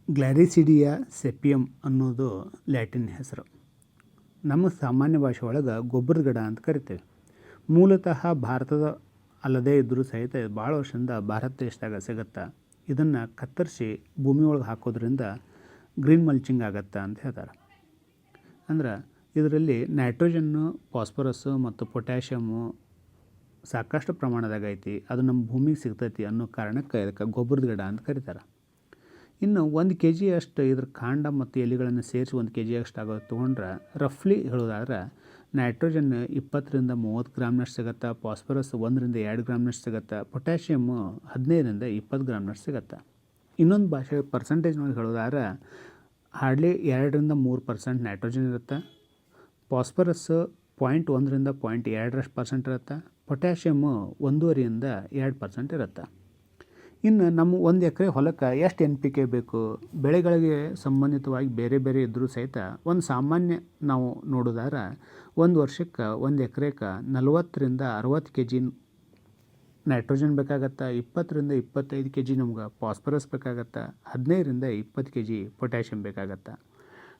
ಗ್ಲಾರಿಸಿಡಿಯಾ ಸೆಪಿಯಮ್ ಅನ್ನೋದು ಲ್ಯಾಟಿನ್ ಹೆಸರು. ನಮ್ಮ ಸಾಮಾನ್ಯ ಭಾಷೆ ಒಳಗೆ ಗೊಬ್ಬರದ ಗಿಡ ಅಂತ ಕರಿತೇವೆ. ಮೂಲತಃ ಭಾರತದ ಅಲ್ಲದೇ ಇದ್ದರೂ ಸಹಿತ ಭಾಳ ವರ್ಷದಿಂದ ಭಾರತ ದೇಶದಾಗ ಸಿಗುತ್ತೆ. ಇದನ್ನು ಕತ್ತರಿಸಿ ಭೂಮಿ ಒಳಗೆ ಹಾಕೋದ್ರಿಂದ ಗ್ರೀನ್ ಮಲ್ಚಿಂಗ್ ಆಗತ್ತೆ ಅಂತ ಹೇಳ್ತಾರೆ. ಅಂದ್ರೆ ಇದರಲ್ಲಿ ನೈಟ್ರೋಜನ್ನು, ಫಾಸ್ಫರಸ್ಸು ಮತ್ತು ಪೊಟ್ಯಾಷಿಯಮ್ಮು ಸಾಕಷ್ಟು ಪ್ರಮಾಣದಾಗ ಐತಿ. ಅದು ನಮ್ಮ ಭೂಮಿಗೆ ಸಿಗ್ತೈತಿ ಅನ್ನೋ ಕಾರಣಕ್ಕೆ ಇದಕ್ಕೆ ಗೊಬ್ಬರದ ಗಿಡ ಅಂತ ಕರೀತಾರೆ. ಇನ್ನು 1 kg ಅಷ್ಟು ಇದ್ರ ಕಾಂಡ ಮತ್ತು ಎಲೆಗಳನ್ನು ಸೇರಿಸಿ 1 kg ಅಷ್ಟು ಆಗೋದು ತೊಗೊಂಡ್ರೆ ರಫ್ಲಿ ಹೇಳೋದಾದ್ರೆ ನೈಟ್ರೋಜನ್ 20 ರಿಂದ 30 ಗ್ರಾಮ್ನಷ್ಟು ಸಿಗುತ್ತೆ, ಫಾಸ್ಫರಸ್ 1 ರಿಂದ 2 ಗ್ರಾಮ್ನಷ್ಟು ಸಿಗುತ್ತೆ, ಪೊಟ್ಯಾಷಿಯಮ್ಮು 15 ರಿಂದ 20 ಗ್ರಾಮ್ನಷ್ಟು ಸಿಗುತ್ತೆ. ಇನ್ನೊಂದು ಭಾಷೆ ಪರ್ಸೆಂಟೇಜ್ನೊಳಗೆ ಹೇಳೋದಾದ್ರೆ ಹಾರ್ಡ್ಲಿ 2 ರಿಂದ 3% ನೈಟ್ರೋಜನ್ ಇರುತ್ತೆ, ಫಾಸ್ಫರಸ್ 0.1 ರಿಂದ 0.2% ಇರುತ್ತೆ, ಪೊಟ್ಯಾಷಿಯಮ್ಮು 1.5 ರಿಂದ 2% ಇರುತ್ತೆ. ಇನ್ನು ನಮ್ಮ 1 ಎಕರೆ ಹೊಲಕ್ಕೆ ಎಷ್ಟು NPK ಬೇಕು? ಬೆಳೆಗಳಿಗೆ ಸಂಬಂಧಿತವಾಗಿ ಬೇರೆ ಬೇರೆ ಇದ್ದರೂ ಸಹಿತ ಒಂದು ಸಾಮಾನ್ಯ ನಾವು ನೋಡೋದಾದ್ರೆ 1 ವರ್ಷಕ್ಕೆ 1 ಎಕರೆಗೆ 40 ರಿಂದ 60 kg ನೈಟ್ರೋಜನ್ ಬೇಕಾಗತ್ತೆ, 20 ರಿಂದ 25 kg ನಮ್ಗೆ ಫಾಸ್ಫರಸ್ ಬೇಕಾಗತ್ತೆ, 15 ರಿಂದ 20 kg ಪೊಟ್ಯಾಷಿಯಮ್ ಬೇಕಾಗತ್ತೆ.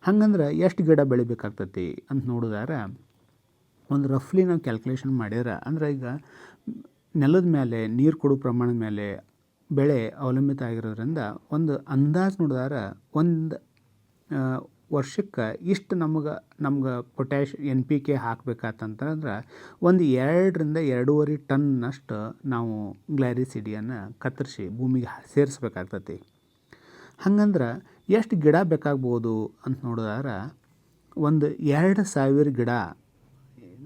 ಹಂಗಂದ್ರೆ ಎಷ್ಟು ಗಿಡ ಬೆಳಿಬೇಕಾಗ್ತೈತಿ ಅಂತ ನೋಡೋದಾದ್ರೆ ಒಂದು ರಫ್ಲಿ ನಾವು ಕ್ಯಾಲ್ಕುಲೇಷನ್ ಮಾಡಿದ್ರೆ, ಅಂದ್ರೆ ಈಗ ನೆಲದ ಮೇಲೆ ನೀರು ಕೊಡೋ ಪ್ರಮಾಣದ ಮೇಲೆ ಬೆಳೆ ಅವಲಂಬಿತ ಆಗಿರೋದ್ರಿಂದ ಒಂದು ಅಂದಾಜು ನೋಡಿದ್ರೆ ಒಂದು ವರ್ಷಕ್ಕೆ ಇಷ್ಟು ನಮ್ಗೆ NPK ಹಾಕಬೇಕಾತಂತಂದ್ರೆ ಒಂದು 2 ರಿಂದ 2.5 ಟನ್ನಷ್ಟು ನಾವು ಗ್ಲಾರಿಸಿಡಿಯನ್ನು ಕತ್ತರಿಸಿ ಭೂಮಿಗೆ ಸೇರಿಸ್ಬೇಕಾಗ್ತೈತಿ. ಹಂಗಂದ್ರೆ ಎಷ್ಟು ಗಿಡ ಬೇಕಾಗ್ಬೋದು ಅಂತ ನೋಡಿದ್ರೆ ಒಂದು 2000 ಗಿಡ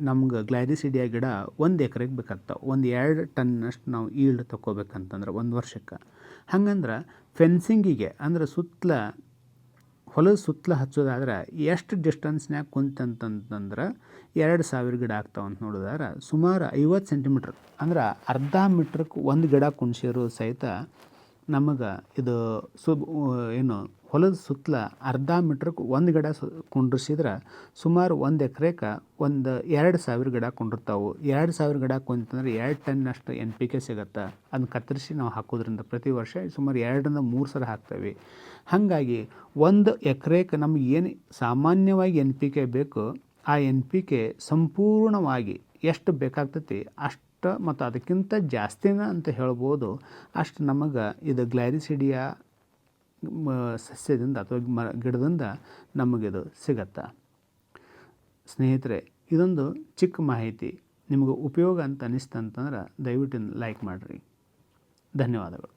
ನಮ್ಗೆ ಗ್ಲಾರಿಸಿಡಿಯಾ ಗಿಡ 1 ಎಕರೆಗೆ ಬೇಕಾಗ್ತಾವೆ. ಒಂದು 2 ಟನ್ನಷ್ಟು ನಾವು ಈಲ್ಡ್ ತೊಗೋಬೇಕಂತಂದ್ರೆ 1 ವರ್ಷಕ್ಕೆ. ಹಂಗಂದ್ರೆ ಫೆನ್ಸಿಂಗಿಗೆ ಅಂದ್ರೆ ಹೊಲದ ಸುತ್ತಲ ಹಚ್ಚೋದಾದ್ರೆ ಎಷ್ಟು ಡಿಸ್ಟೆನ್ಸ್ನಾಗ ಕುಂತಂತಂದ್ರೆ 2000 ಗಿಡ ಆಗ್ತಾವೆ ಅಂತ ನೋಡಿದ್ರೆ ಸುಮಾರು 50 ಸೆಂಟಿಮೀಟ್ರ್ ಅಂದ್ರೆ ಅರ್ಧ ಮೀಟ್ರಕ್ಕೆ 1 ಗಿಡ ಕುಣಿಸಿರೋ ಸಹಿತ ನಮಗೆ ಇದು ಹೊಲದ ಸುತ್ತಲ ಅರ್ಧ ಮೀಟ್ರಕ್ಕೆ 1 ಗಿಡ ಕುಂಡ್ರಿಸಿದ್ರೆ ಸುಮಾರು 1 ಎಕರೆಗೆ 2000 ಗಿಡ ಕುಂಡಿರ್ತಾವೆ. 2000 ಗಿಡ ಕುಂತಂದ್ರೆ 2 ಟನ್ನಷ್ಟು NPK ಸಿಗುತ್ತೆ. ಅದನ್ನ ಕತ್ತರಿಸಿ ನಾವು ಹಾಕೋದ್ರಿಂದ ಪ್ರತಿ ವರ್ಷ ಸುಮಾರು 2 ರಿಂದ 3 ಸಲ ಹಾಕ್ತೇವೆ. ಹಾಗಾಗಿ 1 ಎಕರೆಗೆ ನಮ್ಗೆ ಏನು ಸಾಮಾನ್ಯವಾಗಿ NPK ಬೇಕು ಆ NPK ಸಂಪೂರ್ಣವಾಗಿ ಎಷ್ಟು ಬೇಕಾಗ್ತೈತಿ ಅಷ್ಟು ಮತ್ತು ಅದಕ್ಕಿಂತ ಜಾಸ್ತಿನ ಅಂತ ಹೇಳ್ಬೋದು. ಅಷ್ಟು ನಮಗೆ ಇದು ಗ್ಲಾರಿಸಿಡಿಯಾ ಸಸ್ಯದಿಂದ ಅಥವಾ ಗಿಡದಿಂದ ನಮಗಿದು ಸಿಗತ್ತೆ. ಸ್ನೇಹಿತರೆ, ಇದೊಂದು ಚಿಕ್ಕ ಮಾಹಿತಿ ನಿಮಗೆ ಉಪಯೋಗ ಅಂತ ಅನಿಸ್ತಂತಂದ್ರೆ ದಯವಿಟ್ಟು ಲೈಕ್ ಮಾಡಿರಿ. ಧನ್ಯವಾದಗಳು.